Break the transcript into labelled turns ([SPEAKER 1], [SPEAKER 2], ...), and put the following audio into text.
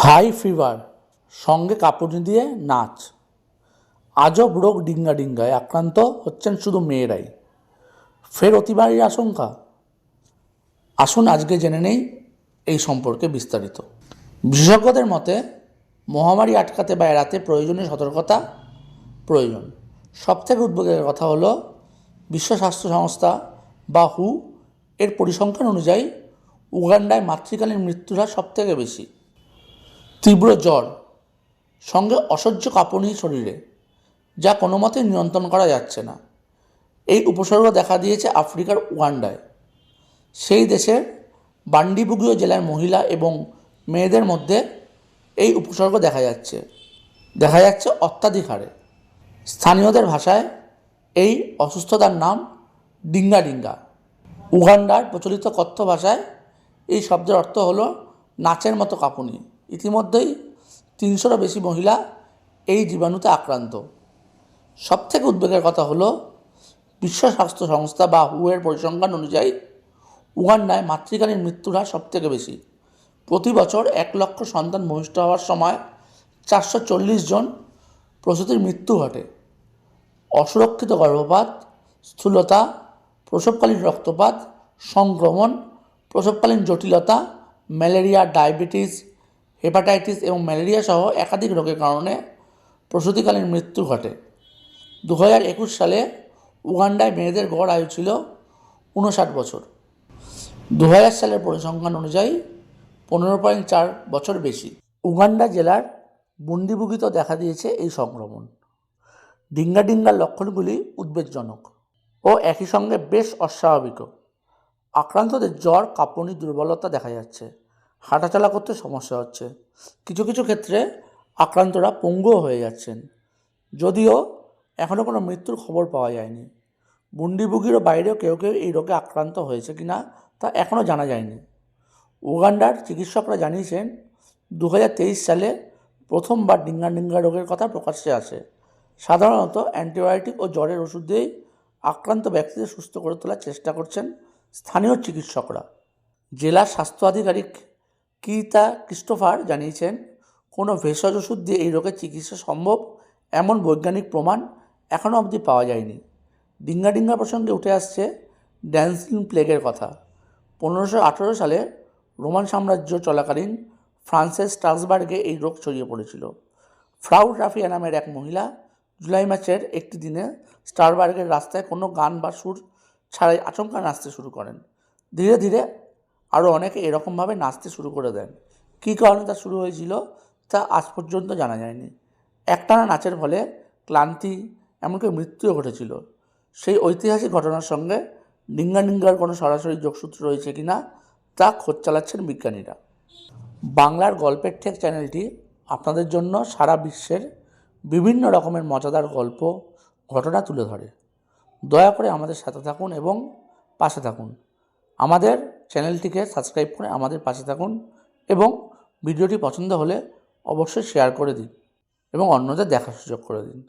[SPEAKER 1] High fever, সঙ্গে কাঁপুনি দিয়ে নাচ। আজব রোগ ডিঙ্গা ডিঙ্গায় আক্রান্ত হচ্ছেন শুধু মেয়েরাই। ফের অতিমারির আশঙ্কা। আসুন আজকে জেনে নেই এই সম্পর্কে বিস্তারিত। বিশেষজ্ঞদের মতে মহামারী আটকাতে বা এড়াতে প্রয়োজনীয় সতর্কতা প্রয়োজন। সবথেকে উদ্বেগের কথা হলো বিশ্ব স্বাস্থ্য সংস্থা বা হু এর পরিসংখ্যান অনুযায়ী উগান্ডায় মাতৃকালীন মৃত্যুর হার সবথেকে বেশি। তীব্র জ্বর সঙ্গে অসহ্য কাঁপুনি শরীরে, যা কোনো মতেই নিয়ন্ত্রণ করা যাচ্ছে না। এই উপসর্গ দেখা দিয়েছে আফ্রিকার উগান্ডায়। সেই দেশের বান্ডিবুগীয় জেলার মহিলা এবং মেয়েদের মধ্যে এই উপসর্গ দেখা যাচ্ছে অত্যাধিক হারে। স্থানীয়দের ভাষায় এই অসুস্থতার নাম ডিঙ্গা ডিঙ্গা। উগান্ডার প্রচলিত কথ্য ভাষায় এই শব্দের অর্থ হলো নাচের মতো কাঁপুনি। ইতিমধ্যেই 300-রও বেশি মহিলা এই জীবাণুতে আক্রান্ত। সবথেকে উদ্বেগের কথা হলো বিশ্ব স্বাস্থ্য সংস্থা বা হু এর পরিসংখ্যান অনুযায়ী উগান্ডায় মাতৃকালীন মৃত্যুর হার সবথেকে বেশি। প্রতি বছর 1 লক্ষ সন্তান ভূমিষ্ঠ হওয়ার সময় 440 জন প্রসূতির মৃত্যু ঘটে। অসুরক্ষিত গর্ভপাত, স্থূলতা, প্রসবকালীন রক্তপাত, সংক্রমণ, প্রসবকালীন জটিলতা, ম্যালেরিয়া, ডায়াবেটিস, হেপাটাইটিস এবং ম্যালেরিয়া সহ একাধিক রোগের কারণে প্রসূতিকালীন মৃত্যু ঘটে। 2021 সালে উগান্ডায় মেয়েদের গড় আয়ু ছিল 59 বছর। 2000 সালের পরিসংখ্যান অনুযায়ী 15.4 বছর বেশি। উগান্ডা জেলার বুন্ডিবুগিতেও দেখা দিয়েছে এই সংক্রমণ। ডিঙ্গা ডিঙ্গার লক্ষণগুলি উদ্বেগজনক ও একই সঙ্গে বেশ অস্বাভাবিকও। আক্রান্তদের জ্বর, কাঁপুনি, দুর্বলতা দেখা যাচ্ছে। হাঁটাচলা করতে সমস্যা হচ্ছে। কিছু কিছু ক্ষেত্রে আক্রান্তরা পঙ্গুও হয়ে যাচ্ছেন। যদিও এখনও কোনো মৃত্যুর খবর পাওয়া যায়নি। বুন্ডিবুগির বাইরেও কেউ কেউ এই রোগে আক্রান্ত হয়েছে কিনা তা এখনও জানা যায়নি। উগান্ডার চিকিৎসকরা জানিয়েছেন 2023 সালে প্রথমবার ডিঙ্গা ডিঙ্গা রোগের কথা প্রকাশ্যে আসে। সাধারণত অ্যান্টিবায়োটিক ও জ্বরের ওষুধ দিয়েই আক্রান্ত ব্যক্তিদের সুস্থ করে তোলার চেষ্টা করছেন স্থানীয় চিকিৎসকরা। জেলা স্বাস্থ্য আধিকারিক কিতা ক্রিস্টোফার জানিয়েছেন, কোনো ভেষজ ওষুধ দিয়ে এই রোগের চিকিৎসা সম্ভব এমন বৈজ্ঞানিক প্রমাণ এখনও অবধি পাওয়া যায়নি। ডিঙ্গা ডিঙ্গা প্রসঙ্গে উঠে আসছে ড্যান্সিং প্লেগের কথা। 1518 সালে রোমান সাম্রাজ্য চলাকালীন ফ্রান্সের স্ট্রাসবার্গে এই রোগ ছড়িয়ে পড়েছিল। ফ্রাউ রাফিয়া নামের এক মহিলা জুলাই মাসের একটি দিনে স্ট্রাসবার্গের রাস্তায় কোনো গান বা সুর ছাড়াই আচমকা নাচতে শুরু করেন। ধীরে ধীরে আরও অনেকে এরকমভাবে নাচতে শুরু করে দেন। কী কারণে তা শুরু হয়েছিল তা আজ পর্যন্ত জানা যায়নি। একটানা নাচের ফলে ক্লান্তি, এমনকি মৃত্যুও ঘটেছিল। সেই ঐতিহাসিক ঘটনার সঙ্গে ডিঙ্গা ডিঙ্গার কোনো সরাসরি যোগসূত্র রয়েছে কিনা তা খোঁজ চালাচ্ছেন বিজ্ঞানীরা। বাংলার গল্পের ঠেক চ্যানেলটি আপনাদের জন্য সারা বিশ্বের বিভিন্ন রকমের মজাদার গল্প, ঘটনা তুলে ধরে। দয়া করে আমাদের সাথে থাকুন এবং পাশে থাকুন। আমাদের চ্যানেলটিকে সাবস্ক্রাইব করে আমাদের পাশে থাকুন এবং ভিডিওটি পছন্দ হলে অবশ্যই শেয়ার করে দিন এবং অন্যদের দেখার সুযোগ করে দিন।